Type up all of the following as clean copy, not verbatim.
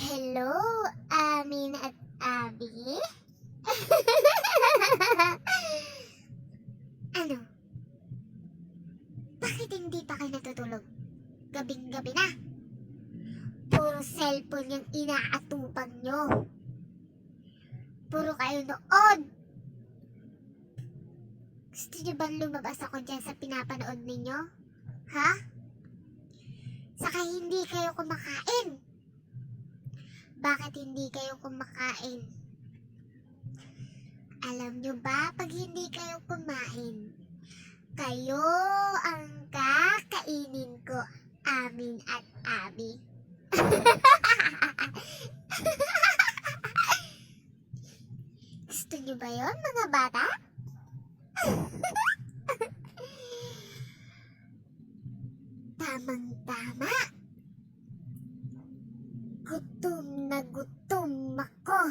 Hello, Amin at Abby? Ano? Bakit hindi pa kayo natutulog? Gabing-gabi na. Puro cellphone yung inaatupag nyo. Puro kayo noon. Gusto nyo bang lumabas ako dyan sa pinapanood ninyo? Ha? Saka hindi kayo kumakain. Bakit hindi kayo kumakain? Alam nyo ba, pag hindi kayo kumain, kayo ang kakainin ko, Amin at Abby. Gusto nyo ba yun, mga bata? Tamang-tama. Gutom na gutom ako.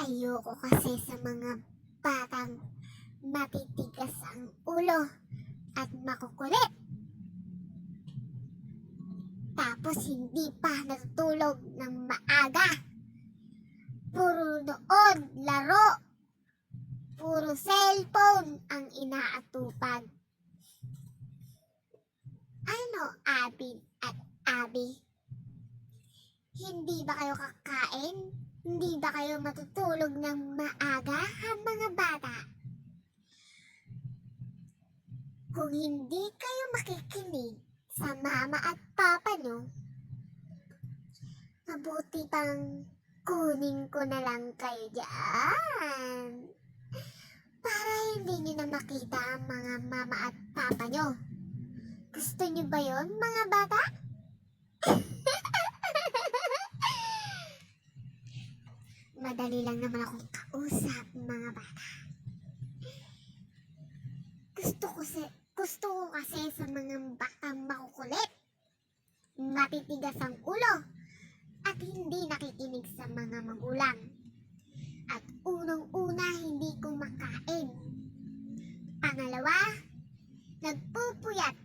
Ayoko kasi sa mga batang matitigas ang ulo at makukulit. Tapos hindi pa natutulog ng maaga. Puro nood, laro. Puro cellphone ang inaatupag. Ano, Abby at Abby? Hindi ba kayo kakain? Hindi ba kayo matutulog ng maaga, ha, mga bata? Kung hindi kayo makikinig sa mama at papa nyo, mabuti pang kunin ko na lang kayo dyan. Para hindi nyo na makita ang mga mama at papa nyo. Gusto nyo ba yon, mga bata? Madali lang naman akong kausap, mga bata. Gusto ko kasi sa mga batang makukulit, matitigas ang ulo, at hindi nakikinig sa mga magulang. At unang-una, hindi kumakain. Pangalawa, nagpupuyat.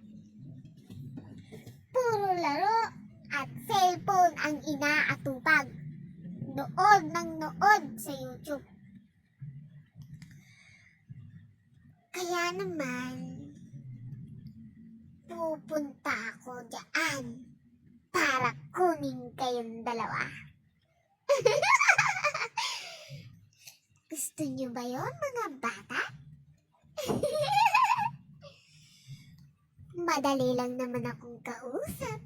Puro laro at cellphone ang inaatupag. Nood ng nood sa YouTube. Kaya naman, pupunta ako dyan para kunin kayong dalawa. Gusto nyo ba yon, mga bata? Madali lang naman akong kausap.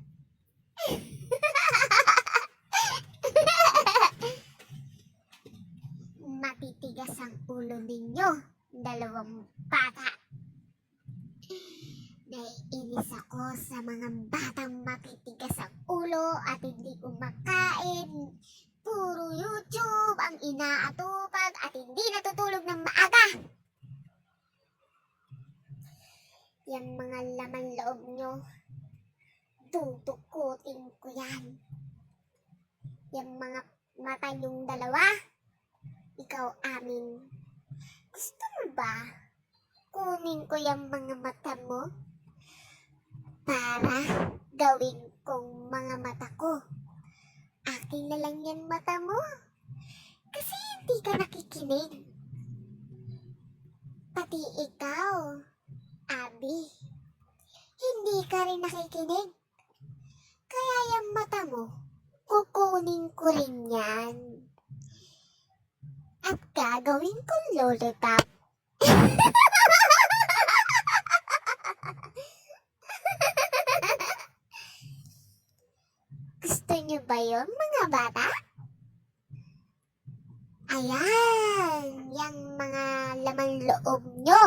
Matitigas ang ulo ninyo, dalawang bata. Naiinis ako sa mga batang matitigas ang ulo at hindi kumakain. Puro YouTube ang inaatupag at hindi natutulog ng maaga. Yang mga laman loob nyo, tutukutin ko yan. Yang mga mata yung dalawa, ikaw, Amin, gusto mo ba kunin ko yung mga mata mo para gawin kong mga mata ko? Akin na lang yan mata mo kasi hindi ka nakikinig. Pati ikaw, Abby, hindi ka rin nakikinig. Kaya yung mata mo, kukunin ko rin yan. At gagawin kong lollipop. Gusto nyo ba yun, mga bata? Ayan, yung mga laman loob nyo.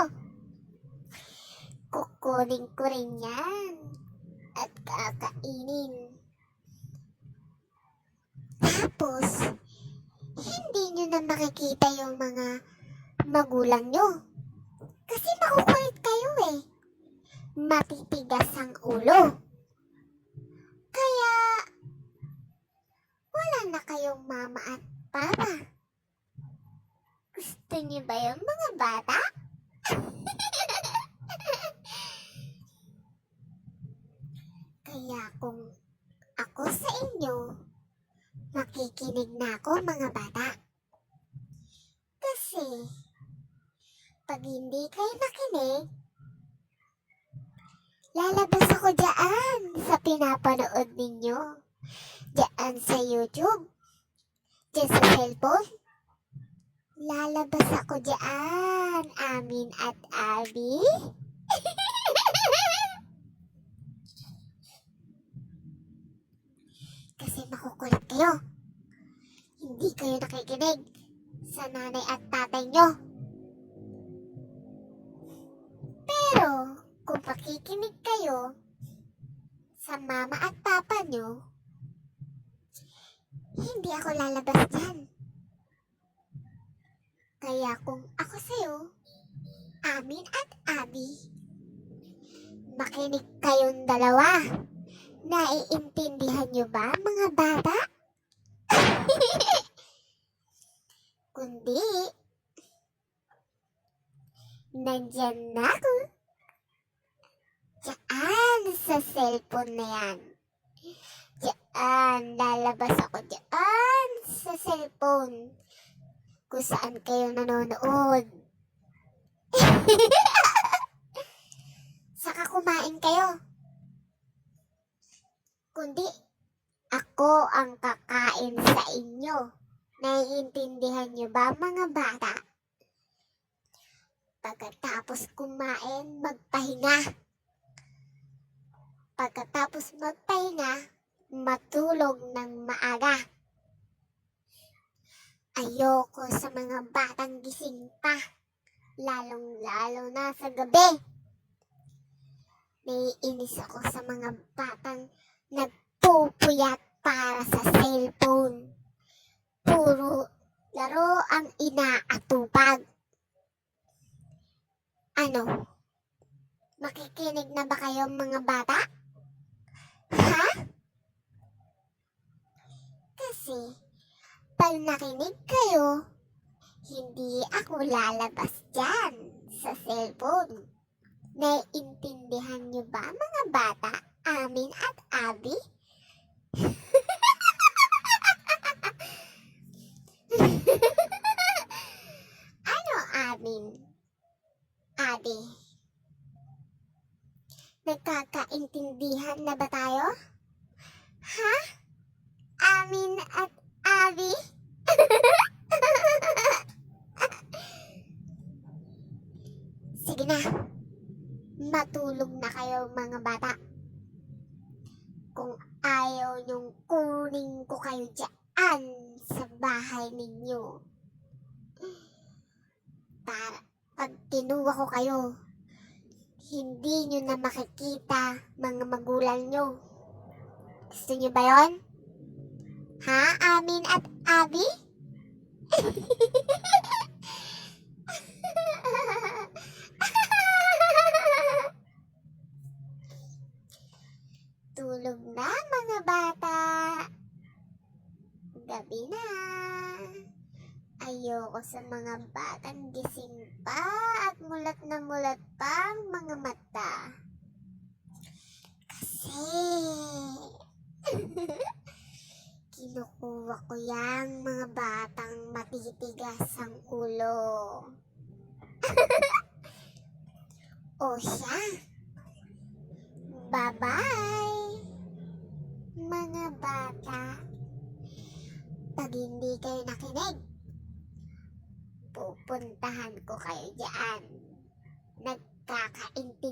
Kukunin ko rin yan at kakainin. Tapos, hindi nyo na makikita yung mga magulang nyo. Kasi makukulit kayo eh. Matitigas ang ulo. Kaya, wala na kayong mama at papa. Gusto niyo ba yung mga bata? Kaya kung ako sa inyo, makikinig na ako mga bata. Kasi, pag hindi kayo nakinig, lalabas ako dyan sa pinapanood ninyo. Dyan sa YouTube. Dyan sa cellphone. Lalabas ako dyan, Amin at Abby. Kasi makukulit kayo. Hindi kayo nakikinig sa nanay at tatay nyo. Pero, kung pakikinig kayo sa mama at papa nyo, hindi ako lalabas dyan. Kaya kung ako sa'yo, Amin at Abby, makinig kayong dalawa. Naiintindihan nyo ba mga bata? Kundi, nandyan na ako. Diyan sa cellphone na yan. Diyan, lalabas ako diyan sa cellphone. Kung saan kayo nanonood. Saka kumain kayo. Kundi, ako ang kakain sa inyo. Naiintindihan nyo ba mga bata? Pagkatapos kumain, magpahinga. Pagkatapos magpahinga, matulog ng maaga. Ayoko sa mga batang gising pa, lalong-lalo na sa gabi. Naiinis ako sa mga batang nagpupuyat para sa cellphone. Puro laro ang inaatupag. Ano? Makikinig na ba kayo mga bata? Ha? Kasi, pag nakinig kayo, hindi ako lalabas dyan sa cellphone. Naiintindihan nyo ba mga bata, Amin at Abby? Ano Amin? Abby? Nagkakaintindihan na ba tayo? Ha? Amin at Abby? Sige na. Matulog na kayo mga bata. Kung ayaw niyong kunin ko kayo dyan sa bahay ninyo. Para pag kinuha ko kayo, hindi nyo na makikita mga magulang nyo. Gusto nyo ba yun? Ha, Amin at Abby? Tulog na mga bata. Gabi na. Ayoko sa mga batang gising pa at mulat na mulat pa ang mga mata. Kasi kinukuha ko yang mga batang matitigas ang ulo. O siya. Bye-bye, mga bata. Pag hindi kayo nakinig, pupuntahan ko kayo dyan. Nagkakaintindihan